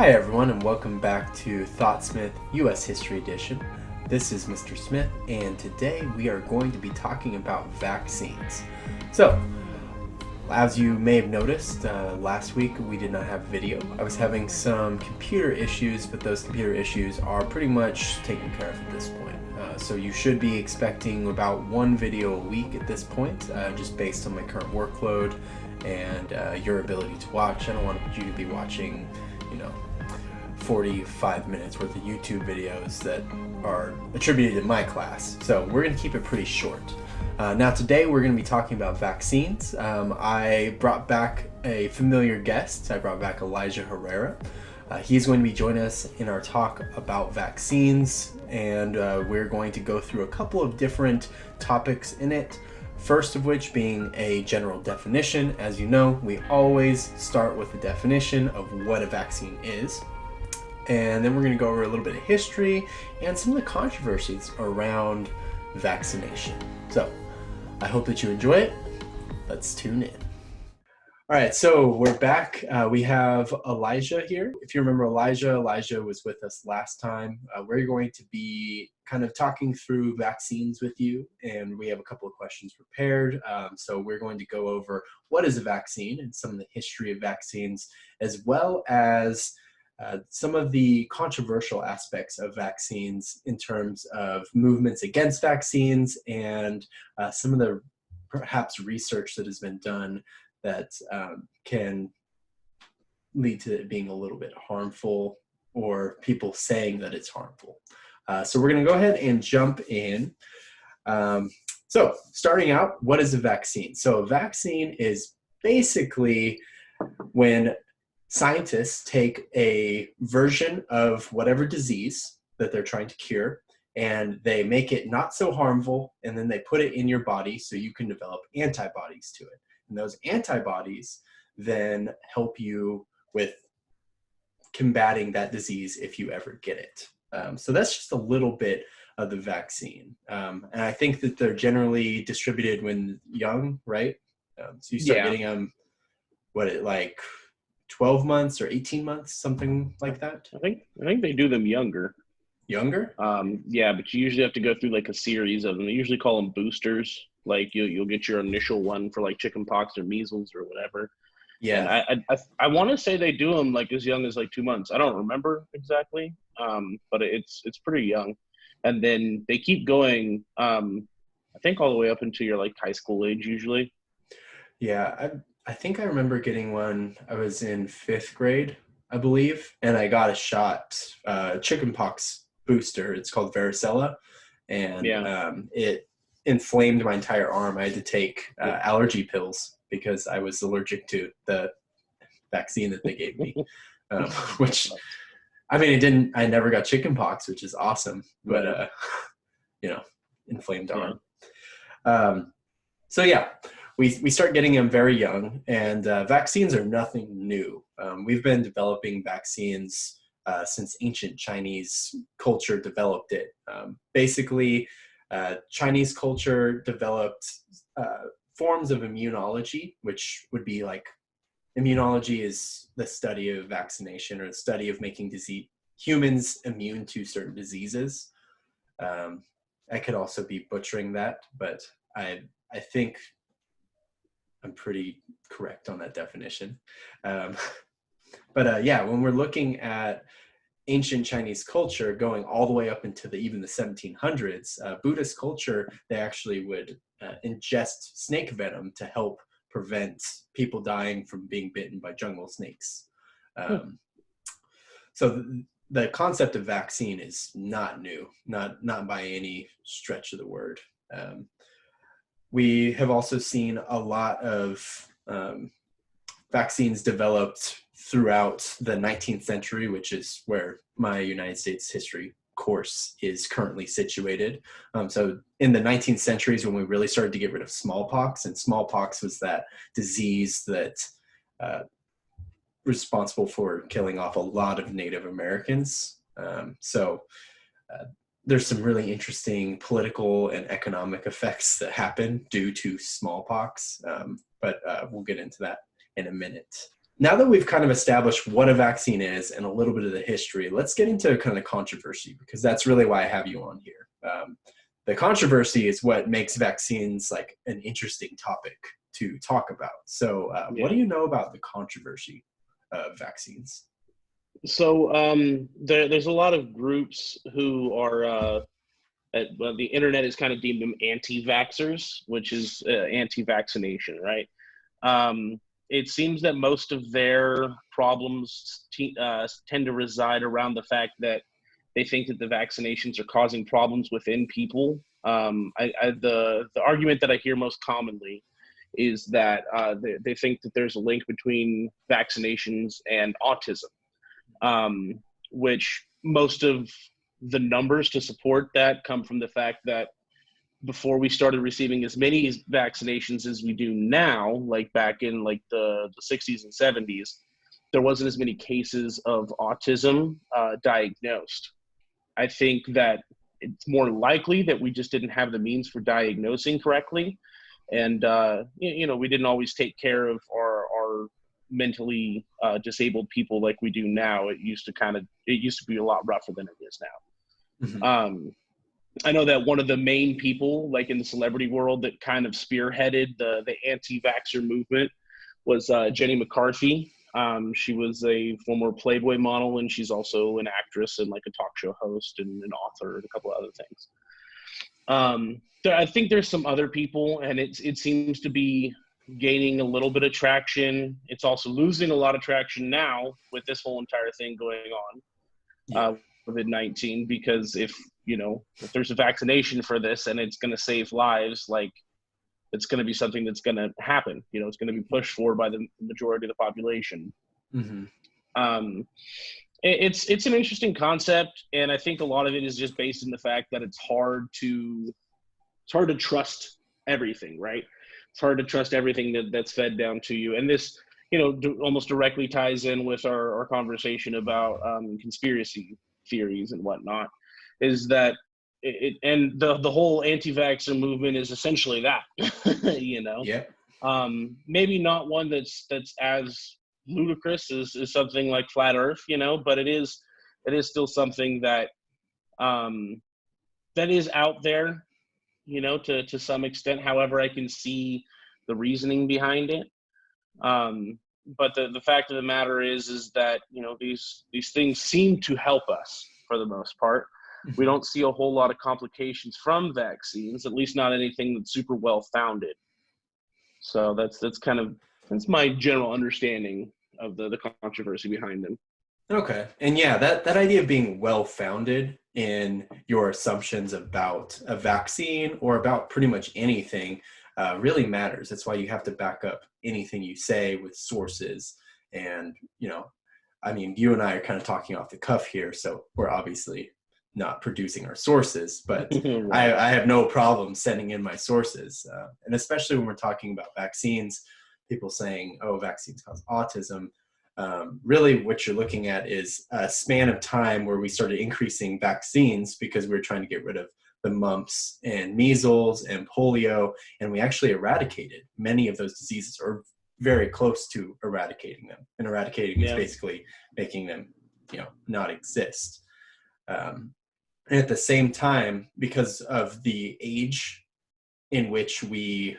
Hi everyone, and welcome back to ThoughtSmith US History Edition. This is Mr. Smith, and today we are going to be talking about vaccines. So, as you may have noticed, last week we did not have video. I was having some computer issues, but those computer issues are pretty much taken care of at this point. So you should be expecting about one video a week at this point, just based on my current workload and your ability to watch. I don't want you to be watching, 45 minutes worth of YouTube videos that are attributed to my class. So we're going to keep it pretty short. Now today we're going to be talking about vaccines. I brought back a familiar guest. I brought back Elijah Herrera. He's going to be joining us in our talk about vaccines, and we're going to go through a couple of different topics in it. First of which being a general definition. As you know, we always start with the definition of what a vaccine is. And then we're going to go over a little bit of history and some of the controversies around vaccination. So I hope that you enjoy it. Let's tune in. All right, so we're back. We have Elijah here. If you remember Elijah was with us last time. We're going to be kind of talking through vaccines with you, and we have a couple of questions prepared. So we're going to go over what is a vaccine and some of the history of vaccines, as well as some of the controversial aspects of vaccines in terms of movements against vaccines and some of the perhaps research that has been done that can lead to it being a little bit harmful, or people saying that it's harmful. So we're going to go ahead and jump in. So starting out, what is a vaccine? So a vaccine is basically when scientists take a version of whatever disease that they're trying to cure, and they make it not so harmful, and then they put it in your body so you can develop antibodies to it. And those antibodies then help you with combating that disease if you ever get it. So that's just a little bit of the vaccine. And I think that they're generally distributed when young, right? So you start getting them, like 12 months or 18 months, something like that? I think they do them younger. Younger? Yeah, but you usually have to go through like a series of them. They usually call them boosters. Like you'll get your initial one for like chickenpox or measles or whatever. Yeah. And I want to say they do them like as young as like 2 months. I don't remember exactly, but it's pretty young. And then they keep going. I think all the way up into your like high school age usually. Yeah, I think I remember getting one. I was in 5th grade, I believe, and I got a shot, chickenpox booster. It's called varicella, and it inflamed my entire arm. I had to take allergy pills because I was allergic to the vaccine that they gave me, which, I mean, I never got chickenpox, which is awesome, but, inflamed arm. So yeah, we start getting them very young, and vaccines are nothing new. We've been developing vaccines since ancient Chinese culture developed it. Basically, Chinese culture developed forms of immunology, which would be like, immunology is the study of vaccination, or the study of making humans immune to certain diseases. I could also be butchering that, but I think I'm pretty correct on that definition. But when we're looking at ancient Chinese culture going all the way up into even the 1700s, Buddhist culture, they actually would ingest snake venom to help prevent people dying from being bitten by jungle snakes. So the concept of vaccine is not new, not by any stretch of the word. We have also seen a lot of vaccines developed throughout the 19th century, which is where my United States history course is currently situated. So in the 19th century is when we really started to get rid of smallpox, and smallpox was that disease that responsible for killing off a lot of Native Americans. There's some really interesting political and economic effects that happen due to smallpox, but we'll get into that in a minute. Now that we've kind of established what a vaccine is and a little bit of the history, let's get into kind of controversy, because that's really why I have you on here. The controversy is what makes vaccines like an interesting topic to talk about. So what do you know about the controversy of vaccines? So there's a lot of groups who are, well, the internet has kind of deemed them anti-vaxxers, which is anti-vaccination, right? It seems that most of their problems tend to reside around the fact that they think that the vaccinations are causing problems within people. The argument that I hear most commonly is that they think that there's a link between vaccinations and autism, which most of the numbers to support that come from the fact that before we started receiving as many vaccinations as we do now, like back in like the 60s and 70s, there wasn't as many cases of autism diagnosed. I think that it's more likely that we just didn't have the means for diagnosing correctly. And, we didn't always take care of our mentally disabled people like we do now. It used to be a lot rougher than it is now. Mm-hmm. I know that one of the main people, like in the celebrity world, that kind of spearheaded the anti-vaxxer movement was Jenny McCarthy. She was a former Playboy model, and she's also an actress and like a talk show host and an author and a couple of other things. I think there's some other people, and it seems to be gaining a little bit of traction. It's also losing a lot of traction now with this whole entire thing going on, COVID-19, because if there's a vaccination for this and it's going to save lives, like it's going to be something that's going to happen. It's going to be pushed for by the majority of the population. Mm-hmm. It's an interesting concept, and I think a lot of it is just based in the fact that it's hard to trust everything, right? It's hard to trust everything that's fed down to you, and this almost directly ties in with our conversation about conspiracy theories and whatnot. Is that and the whole anti-vaxxer movement is essentially that. Maybe not one that's as ludicrous as something like flat earth, but it is still something that that is out there, to some extent. However, I can see the reasoning behind it. But the fact of the matter is that these things seem to help us for the most part. We don't see a whole lot of complications from vaccines, at least not anything that's super well founded. So that's my general understanding of the controversy behind them. Okay. And yeah, that idea of being well founded in your assumptions about a vaccine or about pretty much anything really matters. That's why you have to back up anything you say with sources. And, you and I are kind of talking off the cuff here, so we're obviously not producing our sources, but right. I have no problem sending in my sources. And especially when we're talking about vaccines, people saying, oh, vaccines cause autism. Really what you're looking at is a span of time where we started increasing vaccines because we were trying to get rid of the mumps and measles and polio, and we actually eradicated many of those diseases, or very close to eradicating them. And eradicating is basically making them, not exist. And at the same time, because of the age in which we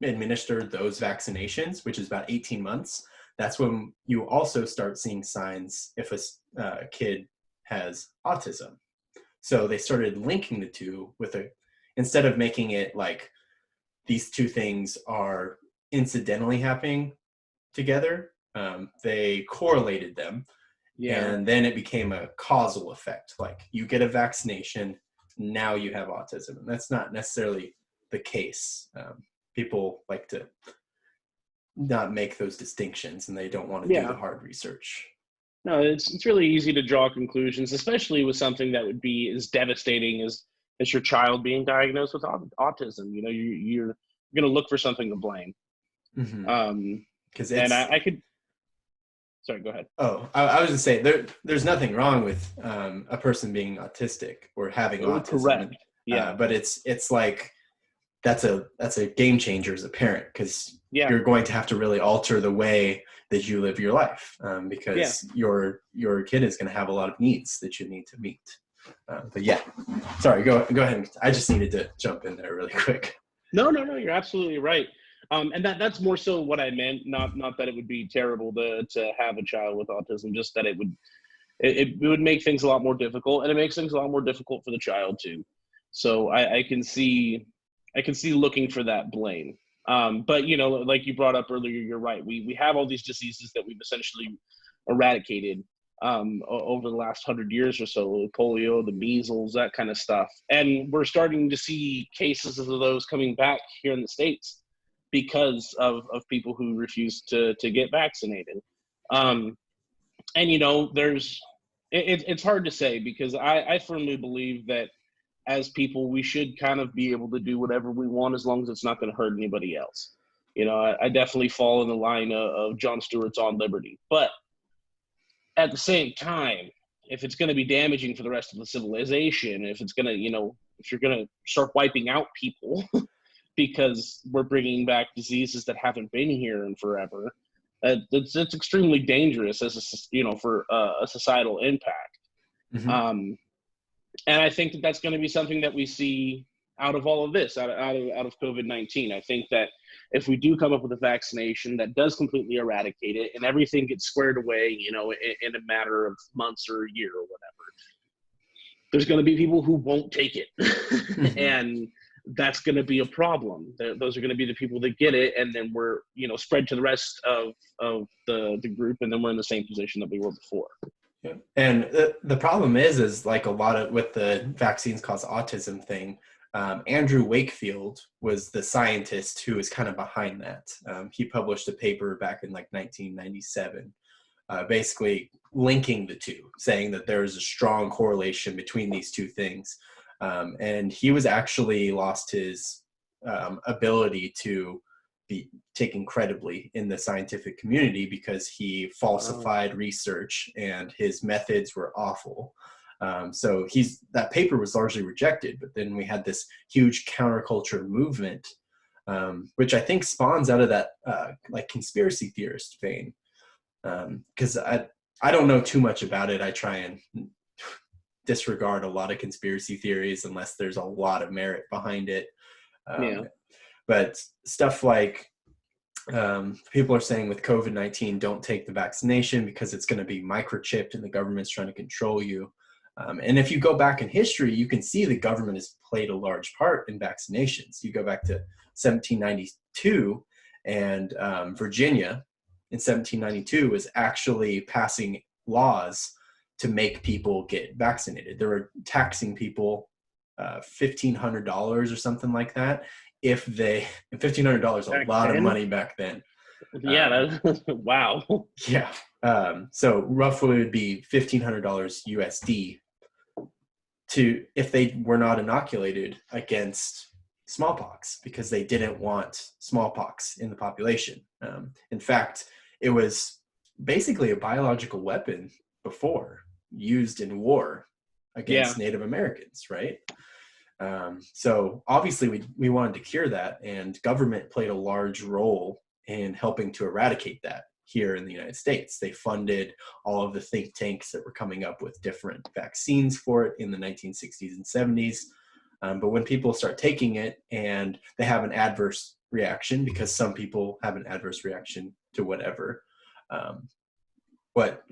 administered those vaccinations, which is about 18 months, that's when you also start seeing signs if a kid has autism. So they started linking the two instead of making it like these two things are incidentally happening together, they correlated them. Yeah. And then it became a causal effect. Like you get a vaccination, now you have autism. And that's not necessarily the case. People like to not make those distinctions, and they don't want to do the hard research. No, it's really easy to draw conclusions, especially with something that would be as devastating as your child being diagnosed with autism. You're going to look for something to blame. Mm-hmm. I could. Sorry, go ahead. Oh, I was going to say there's nothing wrong with a person being autistic or having autism. Correct. Yeah, but it's like that's a game changer as a parent, because you're going to have to really alter the way that you live your life, Yeah. because your kid is going to have a lot of needs that you need to meet. But yeah, sorry, go ahead. I just needed to jump in there really quick. No, you're absolutely right. And that's more so what I meant. Not that it would be terrible to have a child with autism, just that it would make things a lot more difficult, and it makes things a lot more difficult for the child too. So I can see looking for that blame. But like you brought up earlier, you're right. We have all these diseases that we've essentially eradicated over the last 100 years or so, polio, the measles, that kind of stuff. And we're starting to see cases of those coming back here in the States because of people who refuse to get vaccinated. And it's hard to say, because I firmly believe that as people, we should kind of be able to do whatever we want as long as it's not going to hurt anybody else. I definitely fall in the line of Jon Stewart's On Liberty. But at the same time, if it's going to be damaging for the rest of the civilization, if it's going to, if you're going to start wiping out people because we're bringing back diseases that haven't been here in forever, it's extremely dangerous for a societal impact. Mm-hmm. And I think that's going to be something that we see out of all of this, out of COVID-19. I think that if we do come up with a vaccination that does completely eradicate it, and everything gets squared away, in a matter of months or a year or whatever, there's going to be people who won't take it. Mm-hmm. And that's going to be a problem. Those are going to be the people that get it, and then we're, spread to the rest of the group, and then we're in the same position that we were before. Yeah. And the problem is like a lot of with the vaccines cause autism thing. Andrew Wakefield was the scientist who was kind of behind that. He published a paper back in like 1997, basically linking the two, saying that there is a strong correlation between these two things. And he was actually lost his ability to be taken credibly in the scientific community because he falsified research and his methods were awful. So that paper was largely rejected, but then we had this huge counterculture movement, which I think spawns out of that like conspiracy theorist vein. Because I don't know too much about it. I try and disregard a lot of conspiracy theories unless there's a lot of merit behind it. But stuff like people are saying with COVID-19, don't take the vaccination because it's going to be microchipped and the government's trying to control you. And if you go back in history, you can see the government has played a large part in vaccinations. You go back to 1792, and Virginia in 1792 was actually passing laws to make people get vaccinated. They were taxing people $1,500 or something like that. $1,500 a lot of money back then. Yeah, wow. Yeah. So roughly it would be $1,500 USD if they were not inoculated against smallpox, because they didn't want smallpox in the population. In fact, it was basically a biological weapon before, used in war against Native Americans, right? So obviously we wanted to cure that, and government played a large role in helping to eradicate that here in the United States. They funded all of the think tanks that were coming up with different vaccines for it in the 1960s and 70s. But when people start taking it and they have an adverse reaction, because some people have an adverse reaction to whatever, what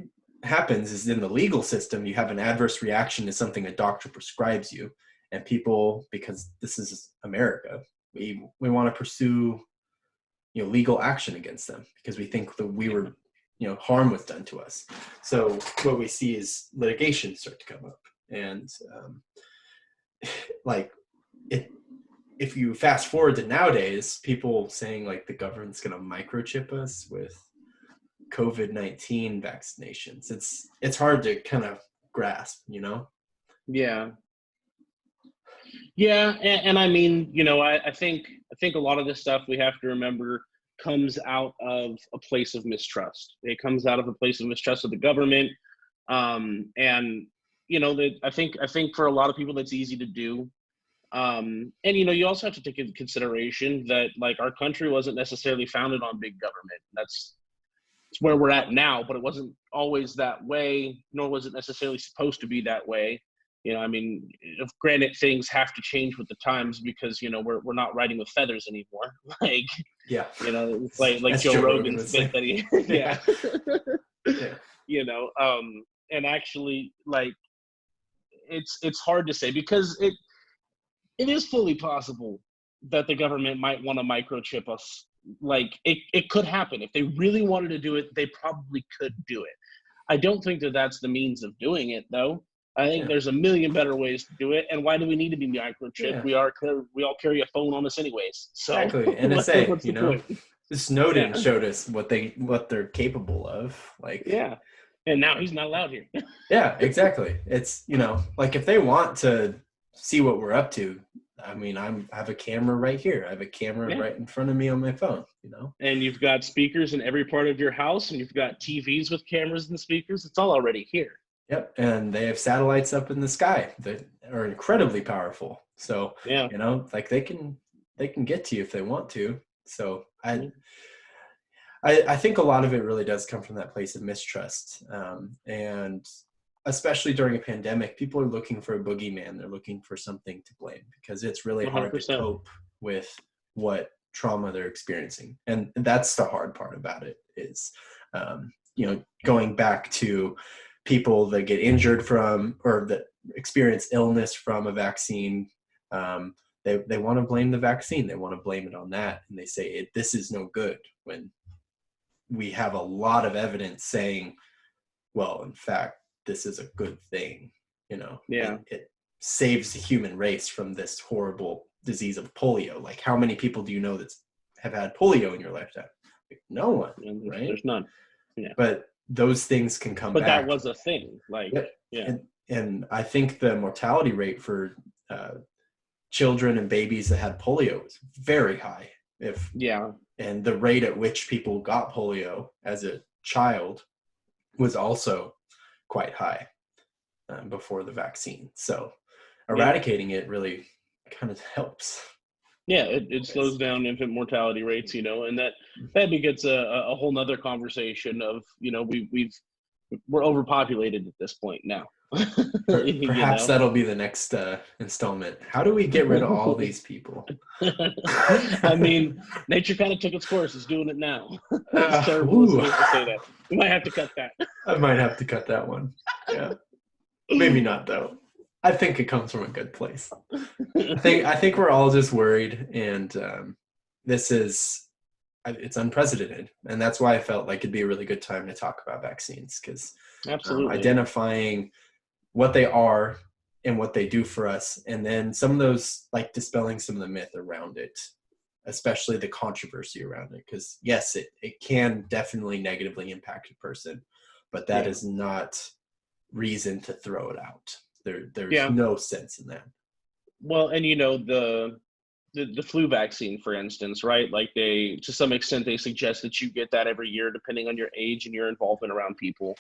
happens is in the legal system, you have an adverse reaction to something a doctor prescribes you. And people, because this is America, we want to pursue legal action against them because we think that we were, harm was done to us. So what we see is litigation start to come up, and if you fast forward to nowadays, people saying like the government's going to microchip us with COVID-19 vaccinations. It's hard to kind of grasp, Yeah. Yeah, and I mean, I think a lot of this stuff, we have to remember, comes out of a place of mistrust. It comes out of a place of mistrust of the government, and I think for a lot of people that's easy to do. And you also have to take into consideration that like our country wasn't necessarily founded on big government. it's where we're at now, but it wasn't always that way, nor was it necessarily supposed to be that way. I mean, if granted, things have to change with the times because we're not riding with feathers anymore. Like, Yeah. It's like As Joe Rogan's bit that he, yeah. Yeah. And actually, like, it's hard to say because it is fully possible that the government might want to microchip us. Like, it could happen. If they really wanted to do it, they probably could do it. I don't think that that's the means of doing it, though. I think there's a million better ways to do it. And why do we need to be microchipped? Yeah. We all carry a phone on us anyways. So Exactly. NSA, Snowden Yeah. showed us what they're capable of. Like, Yeah. And now he's not allowed here. yeah, exactly. It's, like if they want to see what we're up to, I mean, I have a camera right here. I have a camera right in front of me on my phone, And you've got speakers in every part of your house, and you've got TVs with cameras and speakers. It's all already here. Yep. And they have satellites up in the sky that are incredibly powerful. So, like they can get to you if they want to. So I think a lot of it really does come from that place of mistrust. And especially during a pandemic, people are looking for a boogeyman. They're looking for something to blame because it's really 100%. hard to cope with what trauma they're experiencing. And that's the hard part about it is, going back to people that get injured from or that experience illness from a vaccine. They want to blame the vaccine. They want to blame it on that. And they say, this is no good, when we have a lot of evidence saying, well, in fact, this is a good thing. It saves the human race from this horrible disease of polio. Like, how many people do you know that have had polio in your lifetime? Like, no one, right? There's none. Yeah. But those things can come back. But that was a thing. Like, And I think the mortality rate for children and babies that had polio was very high. And the rate at which people got polio as a child was also quite high before the vaccine. So eradicating it really kind of helps. Yeah, it slows down infant mortality rates, and that begets a whole nother conversation of, we're overpopulated at this point now. Perhaps that'll be the next installment. How do we get rid of all these people? I mean, nature kind of took its course. It's doing it now. It's terrible to say that. We might have to cut that. I might have to cut that one. Yeah, maybe not though. I think it comes from a good place. I think we're all just worried, and it's unprecedented, and that's why I felt like it'd be a really good time to talk about vaccines, because identifying what they are and what they do for us, and then some of those, like dispelling some of the myth around it, especially the controversy around it, because yes, it can definitely negatively impact a person, but that is not reason to throw it out. There's no sense in that. Well, and the flu vaccine, for instance, right? Like, to some extent, they suggest that you get that every year, depending on your age and your involvement around people.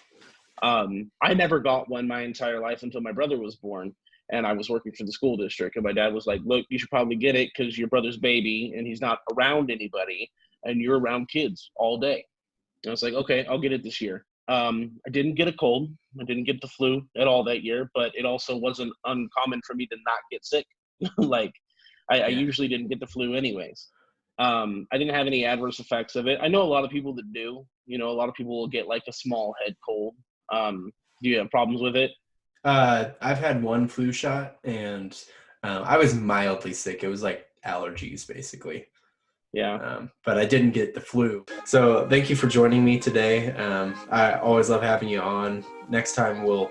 I never got one my entire life until my brother was born, and I was working for the school district, and my dad was like, look, you should probably get it because your brother's baby and he's not around anybody and you're around kids all day. And I was like, okay, I'll get it this year. I didn't get a cold. I didn't get the flu at all that year, but it also wasn't uncommon for me to not get sick. Like, I usually didn't get the flu anyways. I didn't have any adverse effects of it. I know a lot of people that do. A lot of people will get like a small head cold. Do you have problems with it? I've had one flu shot, and I was mildly sick. It was like allergies, basically. Yeah. But I didn't get the flu. So thank you for joining me today. I always love having you on. Next time we'll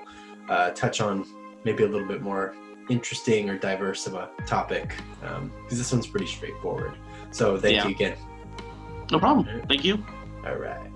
touch on maybe a little bit more interesting or diverse of a topic, because this one's pretty straightforward. So thank you again. No problem. Thank you. All right.